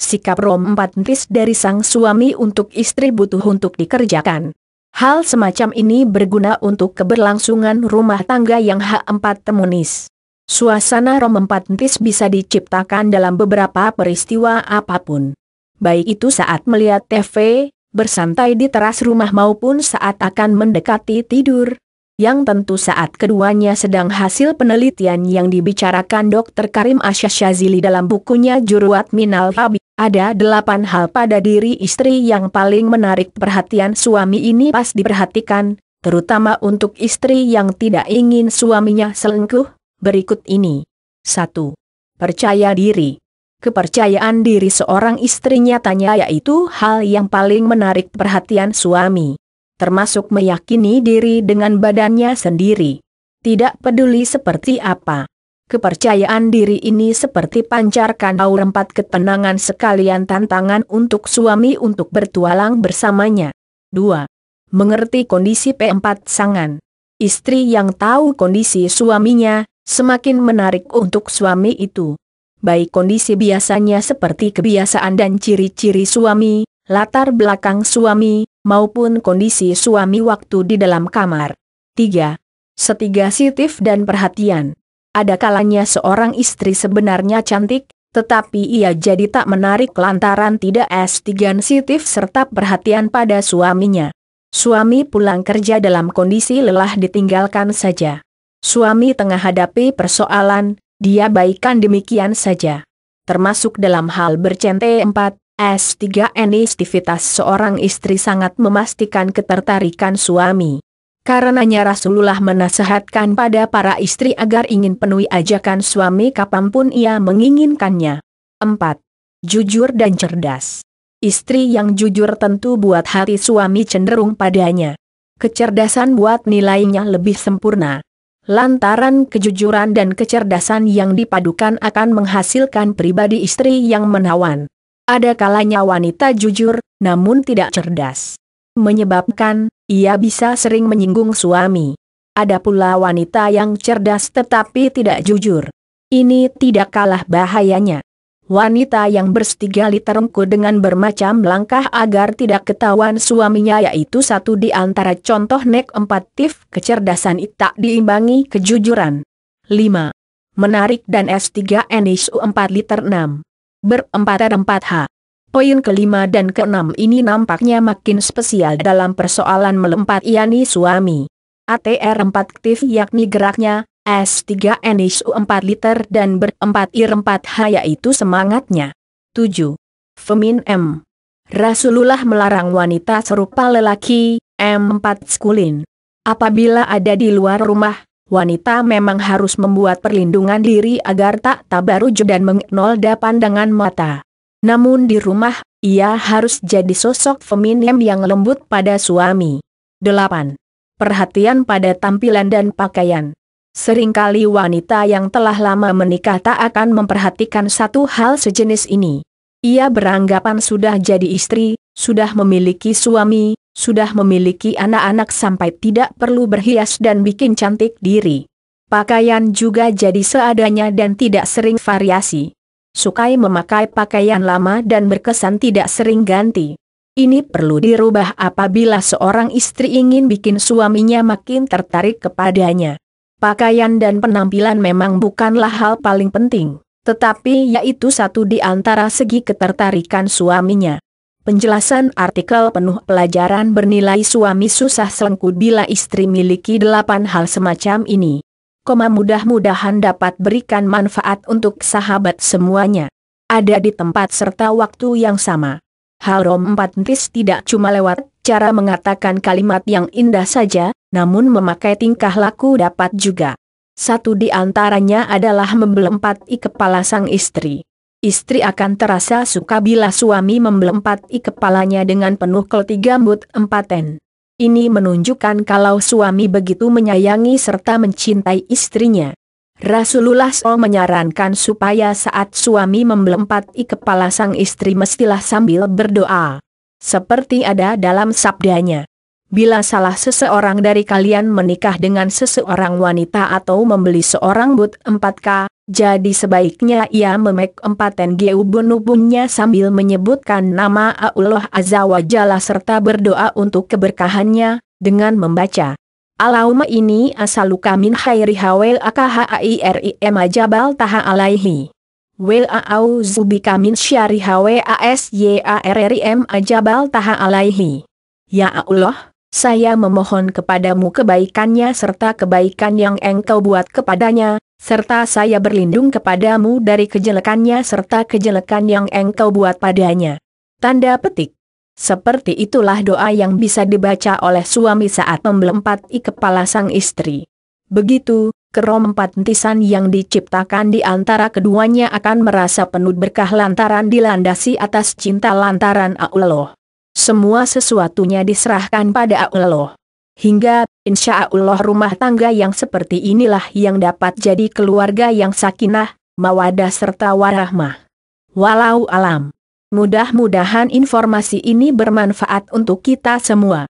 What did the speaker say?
sikap romantis dari sang suami untuk istri butuh untuk dikerjakan. Hal semacam ini berguna untuk keberlangsungan rumah tangga yang harmonis. Suasana romantis bisa diciptakan dalam beberapa peristiwa apapun. Baik itu saat melihat TV, bersantai di teras rumah maupun saat akan mendekati tidur. Yang tentu saat keduanya sedang hasil penelitian yang dibicarakan Dr. Karim Asyazili dalam bukunya Juruat Minal Fabi. Ada 8 hal pada diri istri yang paling menarik perhatian suami ini pas diperhatikan, terutama untuk istri yang tidak ingin suaminya selingkuh, berikut ini. 1. Percaya diri. Kepercayaan diri seorang istri nyatanya yaitu hal yang paling menarik perhatian suami. Termasuk meyakini diri dengan badannya sendiri. Tidak peduli seperti apa. Kepercayaan diri ini seperti pancarkan aura 4 ketenangan sekalian tantangan untuk suami untuk bertualang bersamanya. 2. Mengerti kondisi P4 sangan. Istri yang tahu kondisi suaminya, semakin menarik untuk suami itu. Baik kondisi biasanya seperti kebiasaan dan ciri-ciri suami, latar belakang suami, maupun kondisi suami waktu di dalam kamar. 3. Sensitif dan perhatian. Ada kalanya seorang istri sebenarnya cantik, tetapi ia jadi tak menarik lantaran tidak sensitif serta perhatian pada suaminya. Suami pulang kerja dalam kondisi lelah ditinggalkan saja. Suami tengah hadapi persoalan, dia baikan demikian saja. Termasuk dalam hal bercente 4. S3 Ensitivitas seorang istri sangat memastikan ketertarikan suami. Karenanya Rasulullah menasihatkan pada para istri agar ingin penuhi ajakan suami kapanpun ia menginginkannya. 4. Jujur dan cerdas. Istri yang jujur tentu buat hati suami cenderung padanya. Kecerdasan buat nilainya lebih sempurna. Lantaran kejujuran dan kecerdasan yang dipadukan akan menghasilkan pribadi istri yang menawan. Ada kalanya wanita jujur, namun tidak cerdas. Menyebabkan, ia bisa sering menyinggung suami. Ada pula wanita yang cerdas tetapi tidak jujur. Ini tidak kalah bahayanya. Wanita yang berstigali terengkuh dengan bermacam langkah agar tidak ketahuan suaminya yaitu satu di antara contoh nek 4 tif kecerdasan tak diimbangi kejujuran. 5. Menarik dan S3 NISU 4 liter 6. Ber-4R4H. Poin kelima dan keenam ini nampaknya makin spesial dalam persoalan melempat yakni suami. ATR4 aktif yakni geraknya, S3 NISU 4 liter dan ber-4R4H yaitu semangatnya. 7. Femin M. Rasulullah melarang wanita serupa lelaki, M4 skulin. Apabila ada di luar rumah, wanita memang harus membuat perlindungan diri agar tak tabaruj dan mengnolda pandangan mata. Namun di rumah, ia harus jadi sosok feminim yang lembut pada suami. 8. Perhatian pada tampilan dan pakaian. Seringkali wanita yang telah lama menikah tak akan memperhatikan satu hal sejenis ini. Ia beranggapan sudah jadi istri, sudah memiliki suami, sudah memiliki anak-anak sampai tidak perlu berhias dan bikin cantik diri. Pakaian juga jadi seadanya dan tidak sering variasi. Sukai memakai pakaian lama dan berkesan tidak sering ganti. Ini perlu dirubah apabila seorang istri ingin bikin suaminya makin tertarik kepadanya. Pakaian dan penampilan memang bukanlah hal paling penting, tetapi yaitu satu di antara segi ketertarikan suaminya. Penjelasan artikel penuh pelajaran bernilai suami susah selingkuh bila istri miliki 8 hal semacam ini. Mudah-mudahan dapat berikan manfaat untuk sahabat semuanya. Ada di tempat serta waktu yang sama. Hal romantis tidak cuma lewat cara mengatakan kalimat yang indah saja, namun memakai tingkah laku dapat juga. Satu di antaranya adalah membelempati kepala sang istri. Istri akan terasa suka bila suami membelempati kepalanya dengan penuh ketigambut 4N. Ini menunjukkan kalau suami begitu menyayangi serta mencintai istrinya. Rasulullah SAW menyarankan supaya saat suami membelempati kepala sang istri mestilah sambil berdoa. Seperti ada dalam sabdanya. Bila salah seseorang dari kalian menikah dengan seseorang wanita atau membeli seorang but 4K, Jadi sebaiknya ia memek empaten ubun-ubunnya sambil menyebutkan nama Allah Azza wa Jalla serta berdoa untuk keberkahannya, dengan membaca Allahumma ini asaluka min khairi hawel akhairi majabal taha alaihi. Wel a'auzubika min syari hawe asyarrim ajabal taha alaihi. Ya Allah, saya memohon kepadamu kebaikannya serta kebaikan yang engkau buat kepadanya, serta saya berlindung kepadamu dari kejelekannya serta kejelekan yang engkau buat padanya. Tanda petik. Seperti itulah doa yang bisa dibaca oleh suami saat membelempati kepala sang istri. Begitu, kerompatisan yang diciptakan di antara keduanya akan merasa penuh berkah lantaran dilandasi atas cinta lantaran Allah. Semua sesuatunya diserahkan pada Allah. Hingga, insya Allah rumah tangga yang seperti inilah yang dapat jadi keluarga yang sakinah, mawadah serta warahmah. Walau alam. Mudah-mudahan informasi ini bermanfaat untuk kita semua.